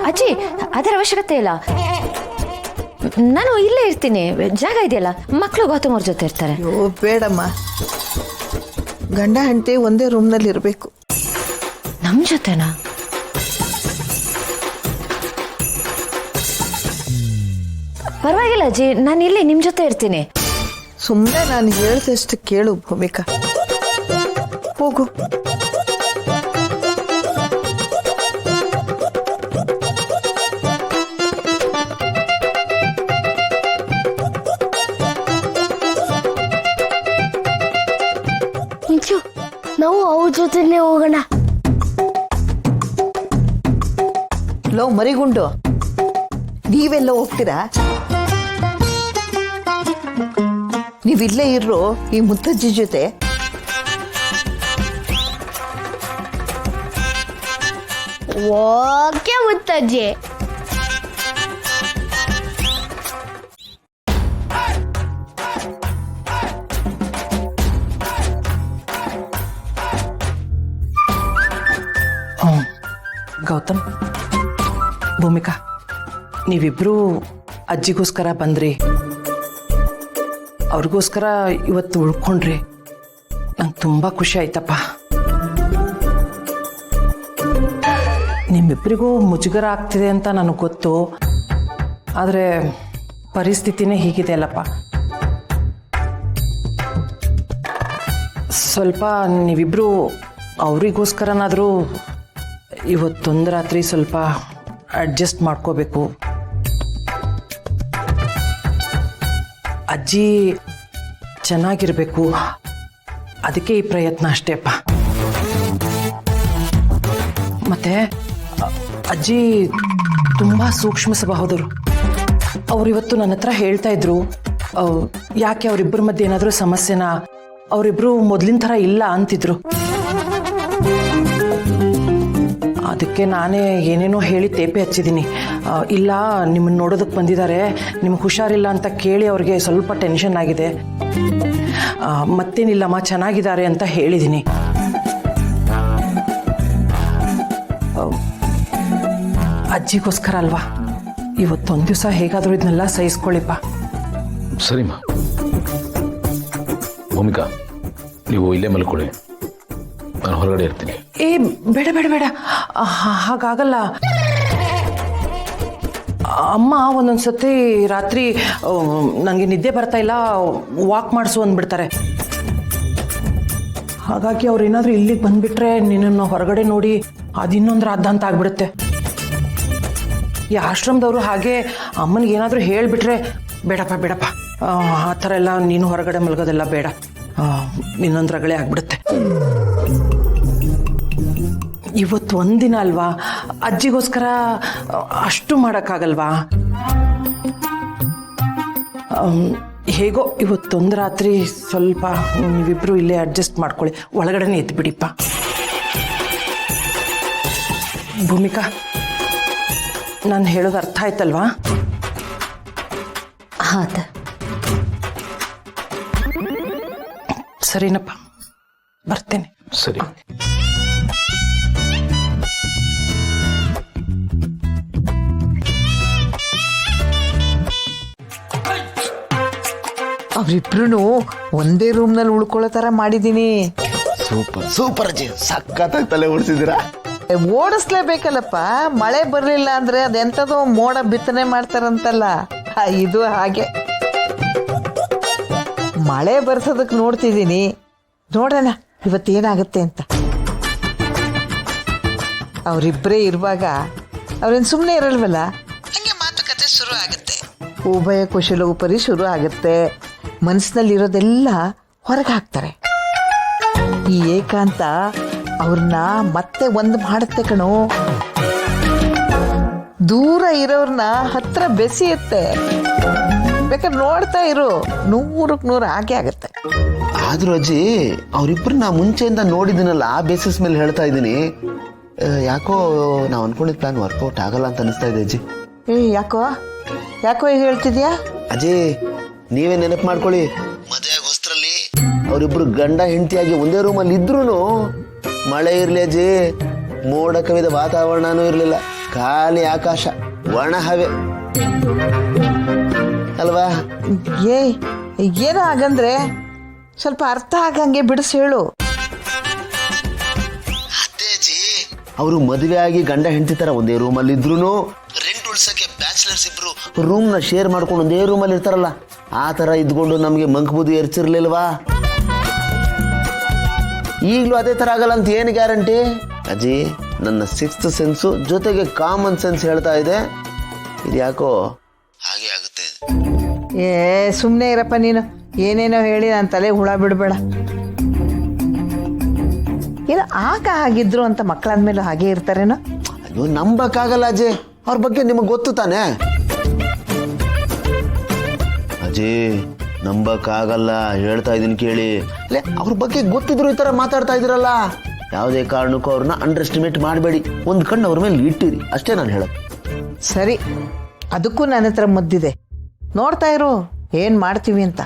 ಅಜ್ಜಿ ಅದರ ಅವಶ್ಯಕತೆ ಇಲ್ಲ, ನಾನು ಇಲ್ಲೇ ಇರ್ತೀನಿ, ಜಾಗ ಇದೆಯಲ್ಲ, ಮಕ್ಕಳು ಗೌತಮ್ ಅವ್ರ ಜೊತೆ ಇರ್ತಾರೆ. ಅಯ್ಯೋ ಬೇಡಮ್ಮ, ಗಂಡ ಹೆಂಡತಿ ಒಂದೇ ರೂಮ್ನಲ್ಲಿ ಇರಬೇಕು. ನಮ್ಮ ಜೊತೆನಾ? ಪರವಾಗಿಲ್ಲ ಅಜ್ಜಿ, ನಾನು ಇಲ್ಲಿ ನಿಮ್ಮ ಜೊತೆ ಇರ್ತೀನಿ. ಸುಮ್ಮನೆ ನಾನು ಹೇಳ್ದಷ್ಟು ಕೇಳು ಭೂಮಿಕಾ, ಹೋಗು. ನಾವು ಅವ್ರ ಜೊತೆನೆ ಹೋಗೋಣ. ಲೋ ಮರಿಗುಂಡು, ನೀವೆಲ್ಲ ಹೋಗ್ತೀರಾ? ನೀವಿಲ್ಲೇ ಇರೋ ಈ ಮುತ್ತಜ್ಜಿ ಜೊತೆ. ಓಕೆ ಮುತ್ತಜ್ಜಿ. ಗೌತಮ್, ಭೂಮಿಕಾ, ನೀವಿಬ್ರು ಅಜ್ಜಿಗೋಸ್ಕರ ಬಂದ್ರಿ, ಅವ್ರಿಗೋಸ್ಕರ ಇವತ್ತು ಉಳ್ಕೊಂಡ್ರಿ. ನಂಗೆ ತುಂಬ ಖುಷಿ ಆಯ್ತಪ್ಪ. ನಿಮ್ಮಿಬ್ಬರಿಗೂ ಮುಜುಗರ ಆಗ್ತಿದೆ ಅಂತ ನನಗೆ ಗೊತ್ತು, ಆದರೆ ಪರಿಸ್ಥಿತಿನೇ ಹೀಗಿದೆ ಅಲ್ಲಪ್ಪ. ಸ್ವಲ್ಪ ನೀವಿಬ್ಬರು ಅವರಿಗೋಸ್ಕರನಾದರೂ ಇವತ್ತೊಂದು ರಾತ್ರಿ ಸ್ವಲ್ಪ ಅಡ್ಜಸ್ಟ್ ಮಾಡ್ಕೋಬೇಕು. ಅಜ್ಜಿ ಚೆನ್ನಾಗಿರಬೇಕು, ಅದಕ್ಕೆ ಈ ಪ್ರಯತ್ನ ಅಷ್ಟೇಪ್ಪ. ಮತ್ತೆ ಅಜ್ಜಿ ತುಂಬ ಸೂಕ್ಷ್ಮ ಸ್ವಭಾವದವರು. ಅವರಿವತ್ತು ನನ್ನ ಹತ್ರ ಹೇಳ್ತಾ ಇದ್ರು, ಯಾಕೆ ಅವರಿಬ್ಬರ ಮಧ್ಯೆ ಏನಾದರೂ ಸಮಸ್ಯೆನಾ, ಅವರಿಬ್ಬರು ಮೊದಲಿನ ಥರ ಇಲ್ಲ ಅಂತಿದ್ರು. ಅದಕ್ಕೆ ನಾನೇ ಏನೇನೋ ಹೇಳಿ ತೇಪೆ ಹಚ್ಚಿದ್ದೀನಿ. ಇಲ್ಲ, ನಿಮ್ಮನ್ನು ನೋಡೋದಕ್ಕೆ ಬಂದಿದ್ದಾರೆ, ನಿಮ್ಗೆ ಹುಷಾರಿಲ್ಲ ಅಂತ ಕೇಳಿ ಅವ್ರಿಗೆ ಸ್ವಲ್ಪ ಟೆನ್ಷನ್ ಆಗಿದೆ, ಮತ್ತೇನಿಲ್ಲಮ್ಮ ಚೆನ್ನಾಗಿದ್ದಾರೆ ಅಂತ ಹೇಳಿದ್ದೀನಿ. ಅಜ್ಜಿಗೋಸ್ಕರ ಅಲ್ವಾ, ಇವತ್ತೊಂದು ದಿವಸ ಹೇಗಾದರೂ ಇದನ್ನೆಲ್ಲ ಸಹಿಸ್ಕೊಳ್ಳಿಪ್ಪ. ಸರಿಮ್ಮ. ಭೂಮಿಕಾ, ನೀವು ಇಲ್ಲೇ ಮಲ್ಕೊಳ್ಳಿ, ನಾನು ಹೊರಗಡೆ ಇರ್ತೀನಿ. ಏ ಬೇಡ ಬೇಡ ಬೇಡ, ಹಾಗಾಗಲ್ಲ. ಅಮ್ಮ ಒಂದೊಂದ್ಸತಿ ರಾತ್ರಿ ನನಗೆ ನಿದ್ದೆ ಬರ್ತಾ ಇಲ್ಲ, ವಾಕ್ ಮಾಡಿಸು ಅಂದ್ಬಿಡ್ತಾರೆ. ಹಾಗಾಗಿ ಅವ್ರು ಏನಾದರೂ ಇಲ್ಲಿಗೆ ಬಂದುಬಿಟ್ರೆ ನಿನ್ನನ್ನು ಹೊರಗಡೆ ನೋಡಿ ಅದಿನ್ನೊಂದು ರಾಧ ಅಂತ ಆಗ್ಬಿಡುತ್ತೆ. ಈ ಆಶ್ರಮದವರು ಹಾಗೆ ಅಮ್ಮನಿಗೆ ಏನಾದರೂ ಹೇಳಿಬಿಟ್ರೆ, ಬೇಡಪ್ಪ ಬೇಡಪ್ಪ, ಆ ಥರ ಎಲ್ಲ ನೀನು ಹೊರಗಡೆ ಮಲಗೋದೆಲ್ಲ ಬೇಡ, ಇನ್ನೊಂದು ರಗಳೆ ಆಗ್ಬಿಡುತ್ತೆ. ಇವತ್ತು ಒಂದಿನ ಅಲ್ವಾ, ಅಜ್ಜಿಗೋಸ್ಕರ ಅಷ್ಟು ಮಾಡೋಕ್ಕಾಗಲ್ವಾ? ಹೇಗೋ ಇವತ್ತೊಂದು ರಾತ್ರಿ ಸ್ವಲ್ಪ ನೀವಿಬ್ಬರು ಇಲ್ಲೇ ಅಡ್ಜಸ್ಟ್ ಮಾಡ್ಕೊಳ್ಳಿ, ಒಳಗಡೆನೇ ಎದ್ಬಿಡಿಪ್ಪ. ಭೂಮಿಕಾ, ನಾನು ಹೇಳೋದು ಅರ್ಥ ಆಯ್ತಲ್ವಾ? ಹಾಂ ಸರಿನಪ್ಪ, ಬರ್ತೇನೆ. ಸರಿ. ಅವ್ರಿಬ್ರು ಒಂದೇ ರೂಮ್ನಲ್ಲಿ ಉಳ್ಕೊಳ್ಳೋ ತರ ಮಾಡಿದೀನಿ. ಸೂಪರ್ ಸೂಪರ್ ಅಜ್ಜಿ, ಸಖತ್ತಾಗಿ ತಲೆ ಓಡಿಸಿದ್ದೀರಾ. ಓಡಿಸ್ಲೇಬೇಕಲ್ಲಪ್ಪ, ಮಳೆ ಬರ್ಲಿಲ್ಲ ಅಂದ್ರೆ ಅದೆಂತದೋ ಮೋಡ ಬಿತ್ತನೆ ಮಾಡ್ತಾರಂತಲ್ಲ, ಇದು ಹಾಗೆ. ಮಳೆ ಬರ್ಸೋದಕ್ಕೆ ನೋಡ್ತಿದ್ದೀನಿ, ನೋಡೋಣ ಇವತ್ತೇನಾಗುತ್ತೆ ಅಂತ. ಅವರಿಬ್ಬರೇ ಇರುವಾಗ ಅವ್ರೇನು ಸುಮ್ಮನೆ ಇರಲ್ವಲ್ಲ, ಹಂಗೆ ಮಾತುಕತೆ ಶುರು ಆಗುತ್ತೆ, ಉಭಯ ಕುಶಲೋಪರಿ ಶುರು ಆಗುತ್ತೆ, ಮನಸ್ಸಿನಲ್ಲಿರೋದೆಲ್ಲ ಹೊರಗೆ ಹಾಕ್ತಾರೆ. ಈ ಏಕಾಂತ ಅವ್ರನ್ನ ಮತ್ತೆ ಒಂದು ಮಾಡುತ್ತೆ ಕಣೋ, ದೂರ ಇರೋರ್ನ ಹತ್ರ ಬೆಸೆಯುತ್ತೆ. ಬೇಕಾದ್ರೆ ನೋಡ್ತಾ ಇರು, 100ಕ್ಕೆ 100 ಹಾಗೆ ಆಗತ್ತೆ. ಆದ್ರೂ ಅಜ್ಜಿ, ಅವ್ರಿಬ್ರನ್ನ ಮುಂಚೆಯಿಂದ ನೋಡಿದ್ದೀನಲ್ಲ, ಆ ಬೇಸಿಸ್ ಮೇಲೆ ಹೇಳ್ತಾ ಇದ್ದೀನಿ. ಯಾಕೋ ನಾವು ಅನ್ಕೊಂಡಿದ್ ಪ್ಲಾನ್ ವರ್ಕೌಟ್ ಆಗಲ್ಲ ಅಂತ ಅನಿಸ್ತಾ ಇದೆ ಅಜ್ಜಿ. ಯಾಕೋ ಯಾಕೋ ಹೇಳ್ತಿದ್ಯಾ ಅಜ್ಜಿ? ನೀವೇ ನೆನಪು ಮಾಡ್ಕೊಳ್ಳಿ, ಮದುವೆ ಹೊಸ್ತರಲ್ಲಿ ಅವರಿಬ್ರು ಗಂಡ ಹೆಂಡತಿಯಾಗಿ ಒಂದೇ ರೂಮಲ್ಲಿ ಇದ್ರೂ ಮಳೆ ಇರ್ಲಿ ಅಜ್ಜಿ, ಮೋಡ ಕವಿದ ವಾತಾವರಣನೂ ಇರಲಿಲ್ಲ, ಖಾಲಿ ಆಕಾಶ, ಒಣ ಹವೆ ಅಲ್ವಾ? ಏನೋ ಹಾಗಂದ್ರೆ ಸ್ವಲ್ಪ ಅರ್ಥ ಆಗಂಗೆ ಬಿಡಿಸಿ ಹೇಳು. ಅವರು ಮದುವೆ ಆಗಿ ಗಂಡ ಹೆಂಡತಿ ತರ ಒಂದೇ ರೂಮಲ್ಲಿ ಇದ್ರು ರೆಂಟ್ ಉಳ್ಸಕ್ಕೆ ಬ್ಯಾಚುಲರ್ಸ್ ಇಬ್ರು ರೂಮ್ನ ಶೇರ್ ಮಾಡ್ಕೊಂಡು ಒಂದೇ ರೂಮಲ್ಲಿ ಇರ್ತಾರಲ್ಲ, ಆ ತರ ಇದ್ಕೊಂಡು ನಮಗೆ ಮಂಕಬೂದಿ ಎರ್ಚಿರ್ಲಿಲ್ವಾ? ಈಗಲೂ ಅದೇ ತರ ಆಗಲ್ಲ ಅಂತ ಏನು ಗ್ಯಾರಂಟಿ? ಅಜ್ಜಿ, ನನ್ನ 6th ಸೆನ್ಸು ಜೊತೆಗೆ ಕಾಮನ್ ಸೆನ್ಸ್ ಹೇಳ್ತಾ ಇದೆ, ಇದು ಯಾಕೋ ಹಾಗೆ ಆಗುತ್ತೆ. ಸುಮ್ಮನೆ ಇರಪ್ಪ ನೀನು, ಏನೇನೋ ಹೇಳಿ ನನ್ನ ತಲೆ ಹುಳ ಬಿಡಬೇಡ. ಏನೋ ಆಗ ಹಾಗಿದ್ರು ಅಂತ ಮಕ್ಕಳಾದ್ಮೇಲೆ ಹಾಗೆ ಇರ್ತಾರೇನೋ? ಅಯ್ಯೋ, ನಂಬಕ್ಕಾಗಲ್ಲ ಅಜ್ಜಿ, ಅವ್ರ ಬಗ್ಗೆ ನಿಮಗೆ ಗೊತ್ತು ತಾನೆ? ಅಜ್ಜಿ, ನಂಬಕ್ಕಾಗಲ್ಲ, ಹೇಳ್ತಾ ಇದೀನಿ ಕೇಳಿ. ಅಲ್ಲೇ ಅವ್ರ ಬಗ್ಗೆ ಗೊತ್ತಿದ್ರು ಈ ತರ ಮಾತಾಡ್ತಾ ಇದ್ದೀರಲ್ಲ, ಯಾವುದೇ ಕಾರಣಕ್ಕೂ ಅವ್ರನ್ನ ಅಂಡರ್ ಎಸ್ಟಿಮೇಟ್ ಮಾಡಬೇಡಿ. ಒಂದು ಕಣ್ಣು ಅವ್ರ ಮೇಲೆ ಇಟ್ಟಿರಿ, ಅಷ್ಟೇ ನಾನು ಹೇಳೋದು. ಸರಿ, ಅದಕ್ಕೂ ನನ್ನ ಹತ್ರ ಮುದ್ದಿದೆ, ನೋಡ್ತಾ ಇರು ಏನ್ ಮಾಡ್ತೀವಿ ಅಂತ.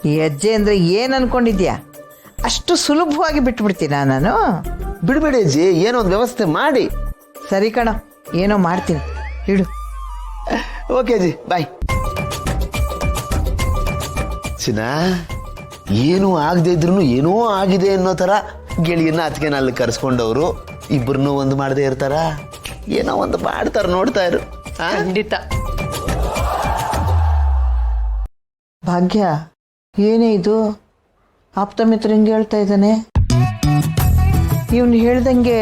ಈ ಅಜ್ಜೆ ಅಂದ್ರೆ ಏನ್ ಅನ್ಕೊಂಡಿದ್ಯಾ? ಅಷ್ಟು ಸುಲಭವಾಗಿ ಬಿಟ್ಬಿಡ್ತೀನ ನಾನು? ಬಿಡಬೇಡಿ ಅಜ್ಜಿ, ಏನೋ ಒಂದು ವ್ಯವಸ್ಥೆ ಮಾಡಿ. ಸರಿ ಕಣ, ಏನೋ ಮಾಡ್ತೀನಿ, ಇಡು. ಓಕೆ ಅಜ್ಜಿ, ಬಾಯ್. ಚಿನ್ನ, ಏನೂ ಆಗದೆ ಇದ್ರು ಏನೋ ಆಗಿದೆ ಅನ್ನೋ ತರ ಗೆಳೆಯನ್ನ ಅದಕ್ಕೆ ಅಲ್ಲಿ ಕರ್ಸ್ಕೊಂಡವ್ರು ಇಬ್ಬರನ್ನೂ ಒಂದು ಮಾಡದೆ ಇರ್ತಾರ? ಏನೋ ಒಂದು ಮಾಡ್ತಾರ, ನೋಡ್ತಾ ಇರು. ಖಂಡಿತ. ಭಾಗ್ಯ, ಏನೇ ಇದು? ಆಪ್ತ ಮಿತ್ರ ಹಿಂಗೆ ಹೇಳ್ತಾ ಇದ್ದಾನೆ. ಇವನು ಹೇಳ್ದಂಗೆ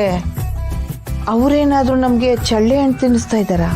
ಅವರೇನಾದ್ರೂ ನಮಗೆ ಚಳ್ಳೆ ಹಣ್ಣು ತಿನ್ನಿಸ್ತಾ ಇದ್ದಾರಾ?